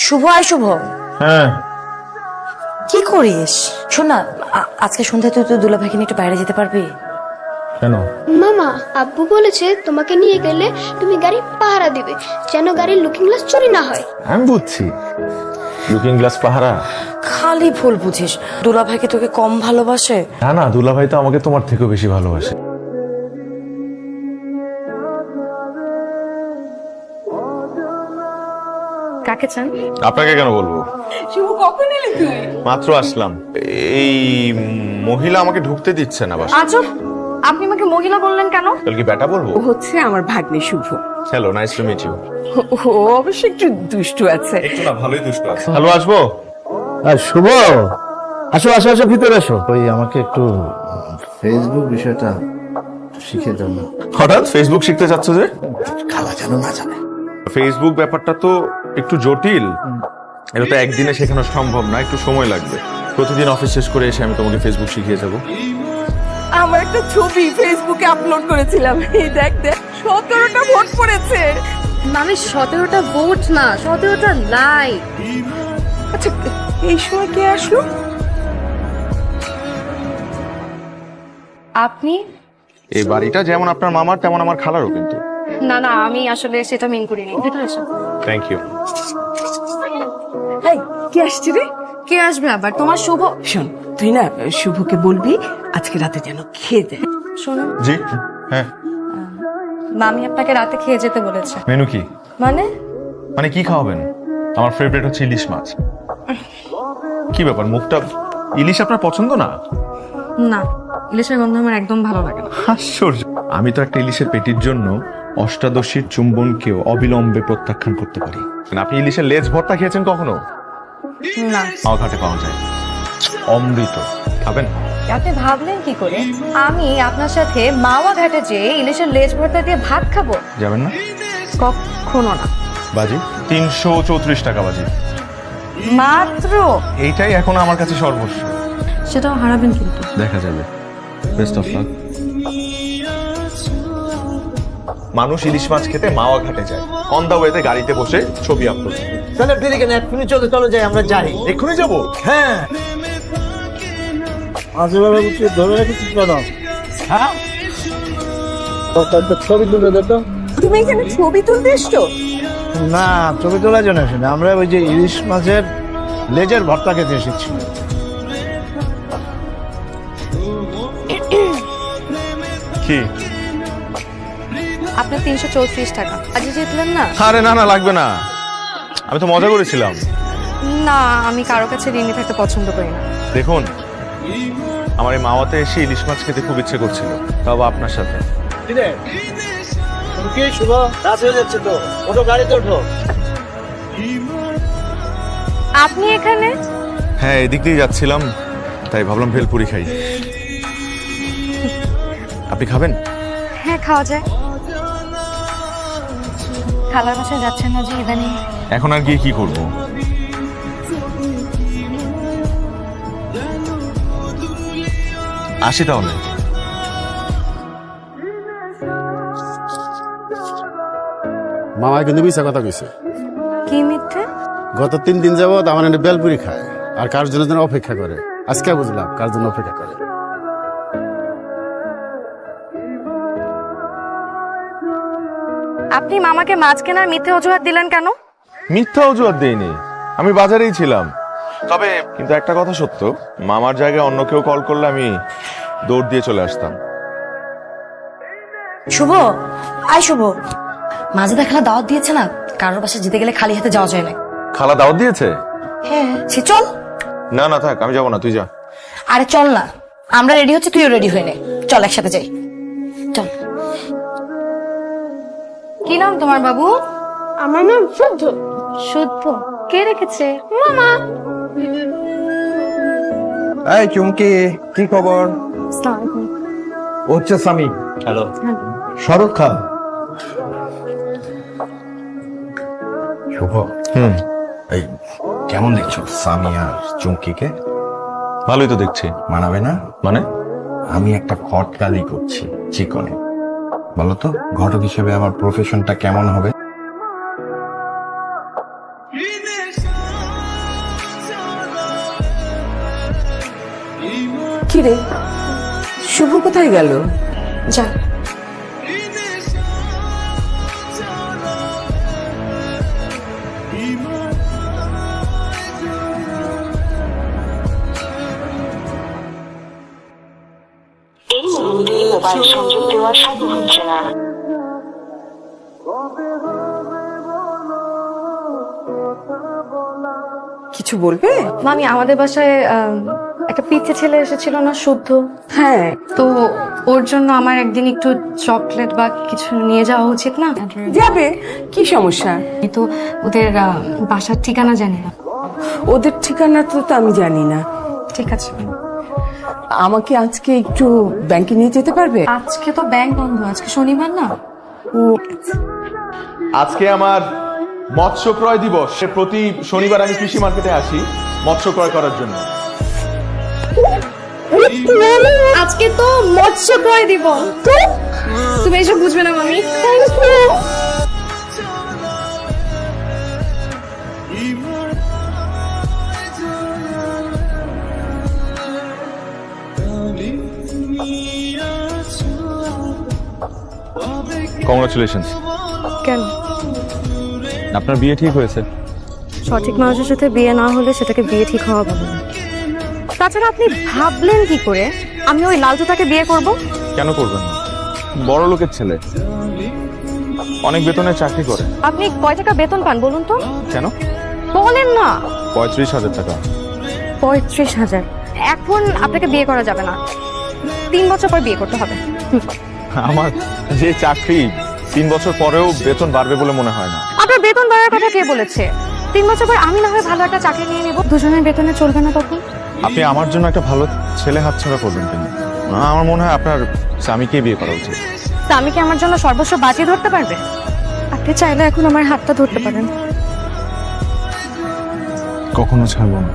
শুভ আয় শুভ। হ্যাঁ কি করিস? শোন না, আজকে সন্ধ্যায় তুই তো দুলাভাইকে নিয়ে একটু বাইরে যেতে পারবি? কেন? মামা, আব্বু বলেছে তোমাকে নিয়ে গেলে তুমি গাড়ি পাহারা দিবে, যেন গাড়ির লুকিং গ্লাস চুরি না হয়। আমি বুঝছি, লুকিং গ্লাস পাহারা। খালি ভুল বুঝিস, দুলাভাইকে তোকে কম ভালোবাসে? না না, দুলাভাই তো আমাকে তোমার থেকেও বেশি ভালোবাসে। কাকে চান? আপনাকে কেন বলবো? শুভ, কখন এলি তুই? মাত্র আসলাম। এই মহিলা আমাকে ঢুকতে দিচ্ছে না বাসা। আজব, আপনি আমাকে মহিলা বললেন কেন? তাহলে কি বেটা বলবো? ও হচ্ছে আমার ভাগ্নে Shubho. Hello, nice to meet you. ও অবশ্য একটু দুষ্টু আছে। একটু না, ভালোই দুষ্ট আছে। হ্যালো, আসবো? শুভ, আসো আসো আসো, ভিতরে আসো। ওই আমাকে একটু ফেসবুক বিষয়টা শিখে দাও না। হঠাৎ ফেসবুক শিখতে চাচ্ছ যে? খালা যেন না জানে। ফেসবুক ব্যাপারটা তো একটু জটিল, এটা তো একদিনে শেখানো সম্ভব না, একটু সময় লাগবে। প্রতিদিন অফিস শেষ করে এসে আমি তোমাকে ফেসবুক শিখিয়ে যাবো। আমার একটা ছবি ফেসবুকে আপলোড করেছিলাম, এই দেখ দেখ 17টা ভোট পড়েছে। মানে 17টা ভোট না, 17টা লাইক। আচ্ছা, এই সময় কে আসলো? আপনি? এই বাড়িটা যেমন আপনার মামার তেমন আমার খালারও কিন্তু। না না, আমি আসলে সেটা মিন করিনি। ভিতরে এসো। Thank you. এই, কে আসছে রে? কে আসবে আবার? তোমার শুভ। শোন, তুই না শুভকে বলবি আজকে রাতে যেন খেয়ে যায়। শোনো, জি, হ্যাঁ। মামি আপনাকে রাতে খেয়ে যেতে বলেছে। মেনু কি? মানে কি খাওয়াবেন? আমার ফেভারিট হচ্ছে ইলিশ মাছ। কি ব্যাপার, মুখটা? ইলিশ আপনার পছন্দ না? না, ইলিশের গন্ধ আমার একদম ভালো লাগে না। আশ্চর্য, আমি তো একটা ইলিশের পেটির জন্য অষ্টাদশীর চুম্বনকেও অবিলম্বে প্রত্যাখ্যান করতে পারি। আপনি ইলিশের লেজ ভর্তা খেয়েছেন কখনো? না। মাও ঘাটে পাওয়া যায়, অমৃত। খাবেন? আপনি ভাবলেন কি করে আমি আপনার সাথে মাওয়া ঘাটে যেয়ে ইলিশের লেজ ভর্তা দিয়ে ভাত খাবো? যাবেন না? কখনো না। বাজি 334 টাকা বাজি। মাত্র? এইটাই এখন আমার কাছে সর্বস্ব। সেটাও হারাবেন কিন্তু। দেখা যাবে। Best of luck. মানুষ ইলিশ মাছ খেতে মাওয়া ঘাটে যায়, অন দা ওয়েতে গাড়িতে বসে ছবি আপলোড। তাহলে দেরি কেন? এক্ষুনি চলো যাই, আমরা যাই। এক্ষুনি যাবো? হ্যাঁ, আজে বাবা কিছু ধরে রেখেছিস কেন? হ্যাঁ, ছবি তুলে দে তো। তুমি এখানে ছবি তুলতে এসছো? না, ছবি তোলার জন্য আসেনি, আমরা ওই যে ইলিশ মাছের লেজের ভর্তা খেতে এসেছি। কি? আপনার 334 টাকা। আজকে জিতলেন না? আরে না না, লাগবে না, আমি তো মজা করেছিলাম। না, আমি কারো কাছে ঋণী থাকতে পছন্দ করি না। দেখুন, আমার এই মাওয়াতে এসে ইলিশ মাছ খেতে খুব ইচ্ছে করছিল, তাও আপনার সাথে। কি শুভ, রাত হয়ে যাচ্ছে তো, ওঠো, গাড়িতে ওঠো। আপনি এখানে? হ্যাঁ, এদিক দিয়ে যাচ্ছিলাম, তাই ভাবলাম ভেলপুরি খাই। আপনি খাবেন? হ্যাঁ, খাওয়া যায়। খালার বাসায় যাচ্ছেন না যে ইদানিং? এখন আর গিয়ে কি করব? আসি তাহলে। মামা কিন্তু মিশা কথা কইছে। কি মিথ্যে? গত 3 দিন যাবত আমার এনে বেলপুরি খায় আর কার জন্য যেন অপেক্ষা করে। আজকে বুঝলাম কার জন্য অপেক্ষা করে। আপনি মামাকে মাছ কেনার মিথ্যে অজুহাত দিলেন কেন? মিথ্যা অজুহাত দেইনি, আমি বাজারেই ছিলাম। তবে কিন্তু একটা কথা সত্য, মামার জায়গায় অন্য কেউ কল করলে আমি দৌড় দিয়ে চলে আসতাম। শুভ আয় শুভ, মাঝে দেখালা দাওয়াত দিয়েছে না, কারোর বাসায় যেতে গেলে খালি হাতে যাওয়া যায় না। খালা দাওয়াত দিয়েছে? হ্যাঁ, সে চল। না না থাক, আমি যাবো না, তুই যা। আরে চল না, আমরা রেডি হচ্ছে, তুইও রেডি হয়ে নে, চল একসাথে যাই, চল। কি নাম তোমার বাবু? আমার নাম শুদ্ধ। শুদ্ধ? কে রেখেছে? মামা। এই চুমকি, কি খবর? ও হচ্ছে সামি। হ্যালো, শাহরুখ খান। শুভ, এই কেমন দেখছো সামি আর চুমকিকে? ভালোই তো দেখছি। মানাবে না? মানে? আমি একটা ঘটকালি করছি চিকনে, বলো তো ঘটক হিসেবে আমার প্রফেশনটা কেমন হবে? কিরে শুভ কোথায় গেল? যা এই মুহূর্তে মোবাইল সংযোগ দেওয়া সম্ভব হচ্ছে না। কিছু বলবে? মামি আমাদের বাসায় একটা পিচ্ছে ছেলে এসেছিল না, শুদ্ধ। হ্যাঁ, তো ওর জন্য আমার একদিন একটু চকলেট বা কিছু নিয়ে যাওয়া উচিত না? যাবে, কি সমস্যা? আমি তো ওদের বাসার ঠিকানা জানি না। ওদের ঠিকানা তো আমি জানি না। ঠিক আছে, আমাকে আজকে একটু ব্যাংকে নিয়ে যেতে পারবে? আজকে তো ব্যাংক বন্ধ, আজকে শনিবার না। আজকে আমার মৎস্য ক্রয় দিবস। প্রতি শনিবার আমি কৃষি মার্কেটে আসি মৎস্য ক্রয় করার জন্য। আজকে তো মৎস্য ক্রয় দিব। তুমি এসব বুঝবে না মামি। কংগ্রাচুলেশনস। কেন? আপনার বিয়ে ঠিক হয়েছে। সঠিক মানুষের সাথে বিয়ে না হলে সেটাকে বিয়ে ঠিক হওয়া বলে না। তাছাড়া আপনি ভাবলেন কি করে আমি ওই লালটুটাকে বিয়ে করব? কেন করবেন না? বড় লোকের ছেলে, অনেক বেতনের চাকরি করে। আপনি কয় টাকা বেতন পান বলুন তো? কেন? বলেন না। 35,000 টাকা। 35,000? এখন আপনাকে বিয়ে করা যাবে না, 3 বছর পর বিয়ে করতে হবে। আমার যে চাকরি 3 বছর পরেও বেতন বাড়বে বলে মনে হয় না। আপনার বেতন বাড়ার কথা কে বলেছে? 3 বছর পর আমি না হয় ভালো একটা চাকরি নিয়ে নেব, দুজনের বেতনে চলবে না তখন? আপনি আমার জন্য একটা ভালো ছেলে হাতছাড়া করবেন কেন? আমার মনে হয় আপনার স্বামীকে বিয়ে করা উচিত। তা আমি কি আমার জন্য সর্বস্ব বাজি ধরতে পারবে? আপনি চাইলে এখন আমার হাতটা ধরতে পারেন। কখনো ছাড়বো না।